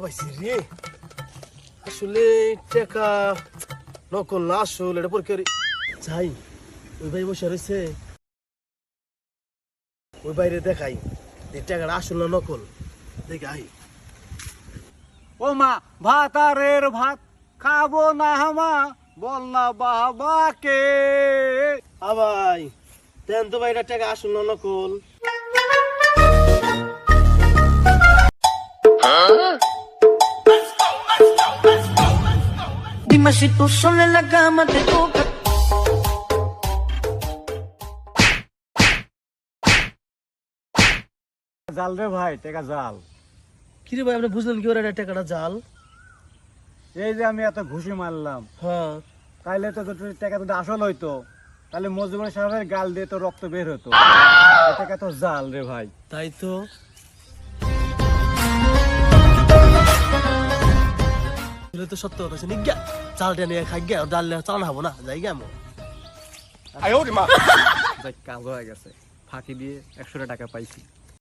পাইছি রে আসলে টাকা নকল না আসল এটা পরীক্ষা যাই ওই ভাই বসে রয়েছে ওই বাইরে দেখাই এই টাকাটা আসল না নকল দেখাই ও মা ভাত আরের ভাত খাবো না মা বল না বাবাকে। ভাই দেন তো ভাইটা টাকা আসল না নকল Dime si tú sola en la cama te toca. জাল রে ভাই টাকা জাল। কি রে ভাই আপনি বুঝলেন কি ওরা টাকাটা জাল? এই যে আমি এত ঘুষি মারলাম হ্যাঁ তাইলে তো টাকা তো আসল হইতো, তাহলে মজুমদার সাহেবের গাল দিয়ে তো রক্ত বের হতো। এই টাকা তো জাল রে ভাই। তাই তো তো সত্য কথা শুনি গিয়া চালটা নিয়ে খাই গিয়া ডাল চালানো হবো না যাই গিয়া কাম হয়ে গেছে, ফাঁকি দিয়ে 100 টাকা পাইছি।